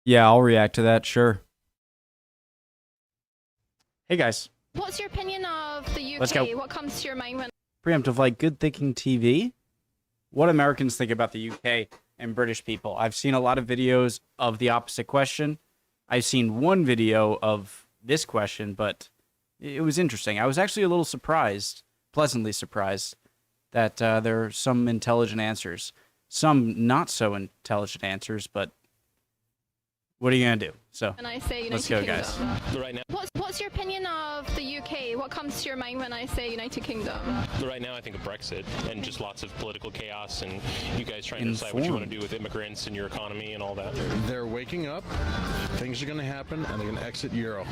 Yeah, I'll react to that, sure. Hey guys, What's your opinion of the UK? Let's go. What comes to your mind when? preemptive, like good thinking TV. What Americans think about the UK and British people. I've seen a lot of videos of the opposite question. I've seen one video of this question, but it was interesting. I was actually a little surprised, pleasantly surprised, that there are some intelligent answers, some not so intelligent answers, but what are you going to do? So, When I say United let's go, Kingdom. guys. Right now, What's your opinion of the UK? What comes to your mind when I say United Kingdom? right now, I think of Brexit and just lots of political chaos, and you guys trying to decide what you want to do with immigrants and your economy and all that. They're waking up, things are going to happen, and they're going to exit Euro.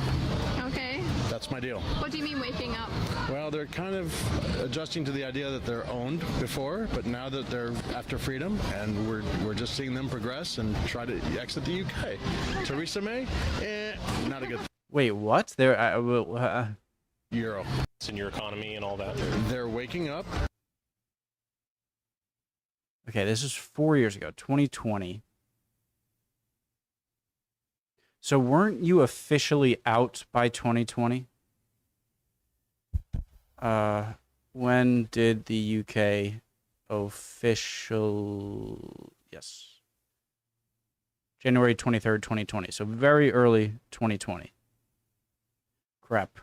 Okay. That's my deal. What do you mean waking up? Well, they're kind of adjusting to the idea that they're owned before, but now that they're after freedom, and we're just seeing them progress and try to exit the UK. Theresa May, not a good Wait, what? There, Euro. And your economy and all that. They're waking up. okay, this is 4 years ago, 2020. So weren't you officially out by 2020? When did the UK official? Yes. January 23rd, 2020. So very early 2020. Crap.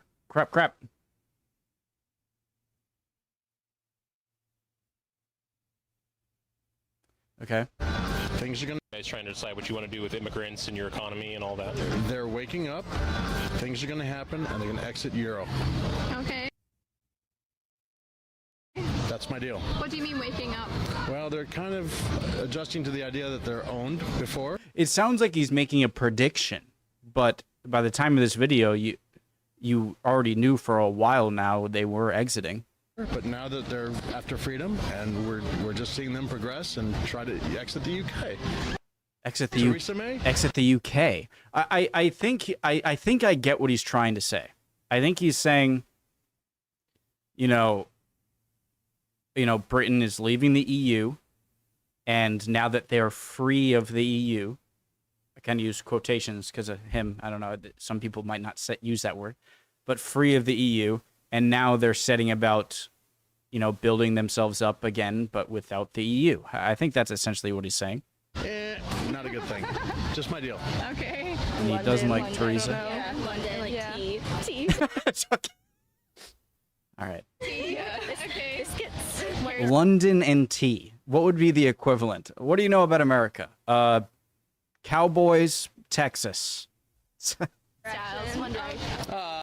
Okay. Things are going You guys trying to decide what you want to do with immigrants and your economy and all that. they're waking up, things are going to happen, and they're going to exit Euro. Okay. That's my deal. What do you mean waking up? Well, they're kind of adjusting to the idea that they're owned before. It sounds like he's making a prediction, but by the time of this video, you already knew for a while now they were exiting. But now that they're after freedom, and we're just seeing them progress and try to exit the UK. Exit the Theresa May? exit the UK. I think I get what he's trying to say. I think he's saying, you know, Britain is leaving the EU, and now that they're free of the EU, I kind of use quotations because of him. I don't know. Some people might not use that word, but free of the EU, and now they're setting about, building themselves up again, but without the EU. I think that's essentially what he's saying. Not a good thing. Just my deal. Okay. And he doesn't like Theresa. Yeah, London, like tea. Tea. It's okay. All right. Yeah. Okay. Biscuits. London and tea. What would be the equivalent? What do you know about America? Cowboys, Texas. Styles. One Direction.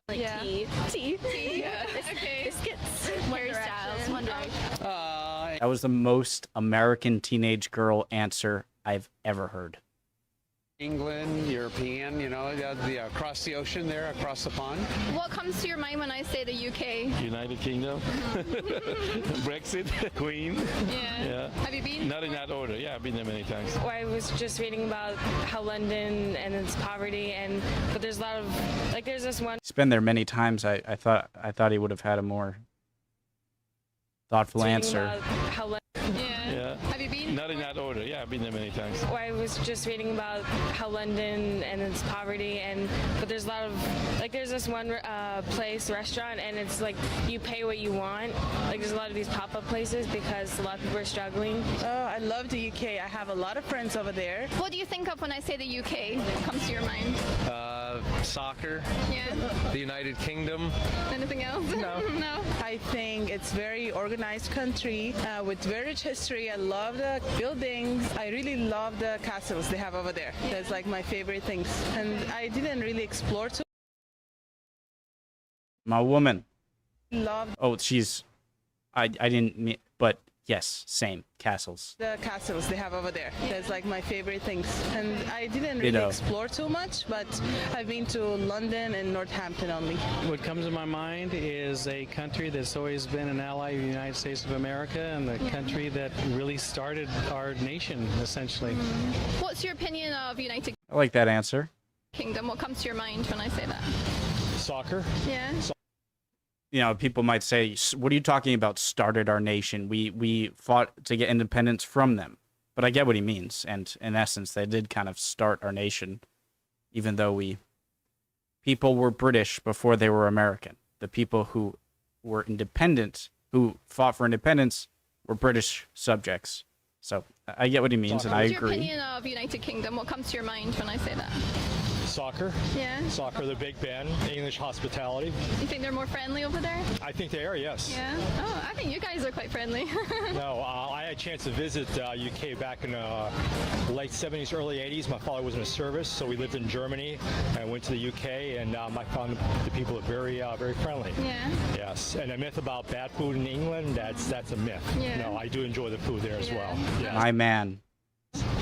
Like Yeah. tea. Tea. Yeah. Okay. Biscuits. Harry Styles. One Direction. That was the most American teenage girl answer I've ever heard. England, European, across the ocean there, across the pond. What comes to your mind when I say the UK? United Kingdom, Brexit, Queen. Yeah. Have you been? Not in that order. Yeah, I've been there many times. I was just reading about how London and its poverty, but there's a lot of there's this one. He's been there many times. I thought he would have had a more thoughtful answer. About how Yeah. Have you been? Not in that order. Yeah, I've been there many times. I was just reading about how London and its poverty, but there's a lot of there's this one restaurant, and it's like you pay what you want. There's a lot of these pop-up places because a lot of people are struggling. Oh, I love the UK. I have a lot of friends over there. What do you think of when I say the UK? What comes to your mind? Soccer, Yeah. the United Kingdom. Anything else? No. No. I think it's very organized country with very rich history. I love the buildings. I really love the castles they have over there. That's like my favorite things. And I didn't really explore too. My woman. Love Oh, she's. I didn't mean, but yes, same castles. the castles they have over there. That's like my favorite things. And I didn't really Ditto. explore too much, but I've been to London and Northampton only. What comes to my mind is a country that's always been an ally of the United States of America, and the country that really started our nation, essentially. What's your opinion of United I like that answer. Kingdom? What comes to your mind when I say that? Soccer. Yeah. People might say, "What are you talking about? Started our nation? We fought to get independence from them." But I get what he means, and in essence, they did kind of start our nation even though people were British before they were American. The people who were independent, who fought for independence, were British subjects. So I get what he means, and I What's your agree. opinion of United Kingdom? What comes to your mind when I say that? Soccer. Yeah. Soccer, the Big Ben, English hospitality. You think they're more friendly over there? I think they are, yes. Yeah. Oh, I think you guys are quite friendly. No, I had a chance to visit UK back in late 70s, early 80s. My father was in a service, so we lived in Germany. I went to the UK, and I found the people are very, very friendly. Yeah. Yes, and a myth about bad food in England, that's a myth. Yeah. No, I do enjoy the food there as well. Yes. My man.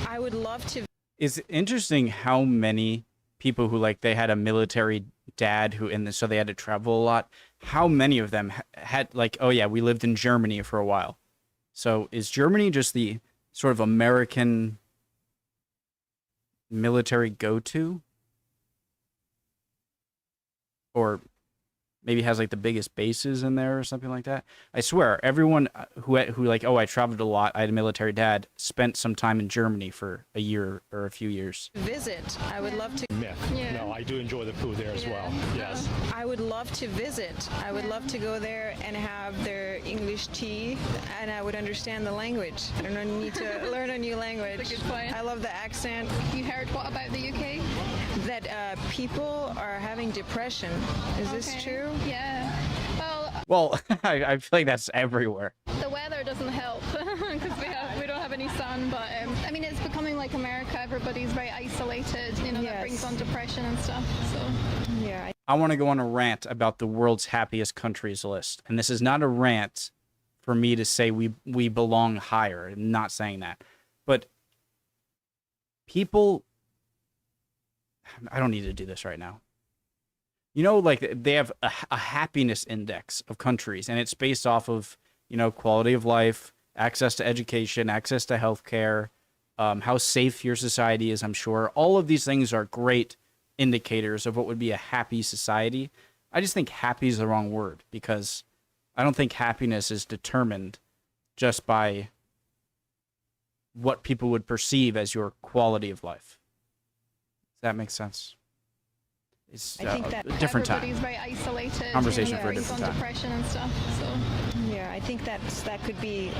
I would love to. It's interesting how many people who like they had a military dad who so they had to travel a lot. How many of them had like, oh yeah, we lived in Germany for a while. So is Germany just the sort of American military go-to? Or maybe has like the biggest bases in there or something like that. I swear, everyone who like, oh, I traveled a lot, I had a military dad, spent some time in Germany for a year or a few years. Visit. I would love to. Myth. Yeah. No, I do enjoy the food there as well. Yes. I would love to visit. I would love to go there and have their English tea, and I would understand the language. I don't need to learn a new language. That's a good point. I love the accent. You heard what about the UK? That people are having depression. Is this Okay. true? Yeah. Well, I feel like that's everywhere. The weather doesn't help because we don't have any sun. But I mean, it's becoming like America. Everybody's very isolated. You know, that brings on depression and stuff. So. Yeah. I want to go on a rant about the world's happiest countries list. And this is not a rant for me to say we belong higher. I'm not saying that. But people, I don't need to do this right now. You know, like they have a happiness index of countries, and it's based off of, you know, quality of life, access to education, access to healthcare, how safe your society is, I'm sure. All of these things are great indicators of what would be a happy society. I just think happy is the wrong word, because I don't think happiness is determined just by what people would perceive as your quality of life. Does that make sense? It's I think that a different time. Everybody's very isolated. Conversation for a brings different on time. depression and stuff. So. Yeah, I think that could be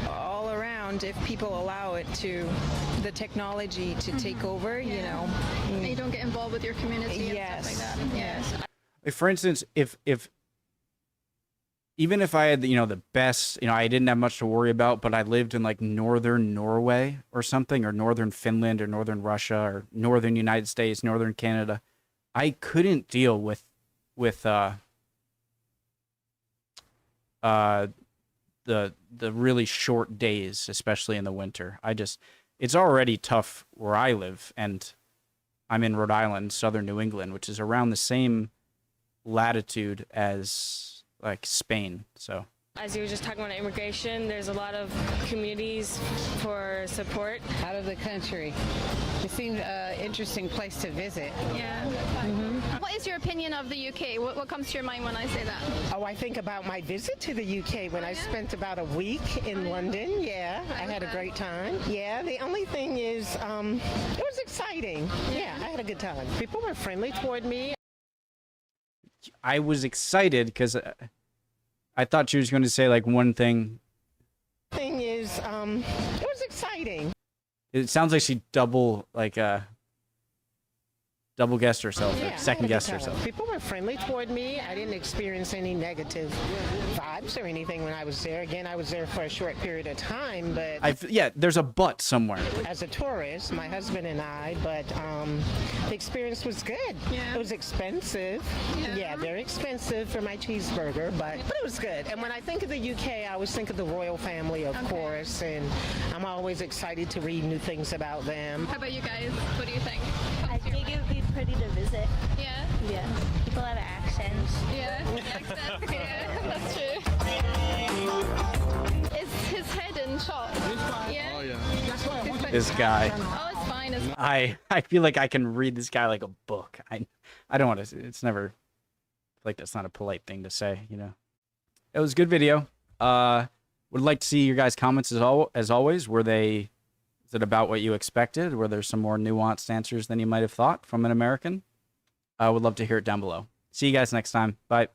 all around if people allow it to, the technology to take over. You know. And you don't get involved with your community Yes. and stuff like that. Yes. Like, for instance, if even if I had, you know, the best, you know, I didn't have much to worry about, but I lived in like northern Norway or something, or northern Finland, or northern Russia, or northern United States, northern Canada, I couldn't deal with the really short days, especially in the winter. It's already tough where I live, and I'm in Rhode Island, southern New England, which is around the same latitude as like Spain. So As you were just talking about immigration, there's a lot of communities for support. Out of the country. It seemed an interesting place to visit. Yeah. What is your opinion of the UK? What comes to your mind when I say that? Oh, I think about my visit to the UK when I spent about a week in London. Yeah, I had a great time. Yeah, the only thing is, it was exciting. Yeah, I had a good time. People were friendly toward me. I was excited because I thought she was going to say like one thing. Thing is, it was exciting. It sounds like she double guessed herself, Yeah, or second I had a guessed good time. herself. People were friendly toward me. I didn't experience any negative vibes or anything when I was there. Again, I was there for a short period of time, but Yeah, there's a but somewhere. as a tourist, my husband and I, but the experience was good. Yeah. It was expensive. Yeah, very expensive for my cheeseburger, but it was good. And when I think of the UK, I always think of the royal family, of course, and I'm always excited to read new things about them. How about you guys? What do you think? I think it would be pretty to visit. Yeah. Yeah. People have accents. Yeah. Accents. Yeah, that's true. Is his head in shot? Yeah. Oh yeah. This guy. Oh, it's fine. It's I feel like I can read this guy like a book. I don't want to. It's never like that's not a polite thing to say, you know. It was a good video. Would like to see your guys' comments as always. Were they Is it about what you expected? Were there some more nuanced answers than you might have thought from an American? I would love to hear it down below. See you guys next time. Bye.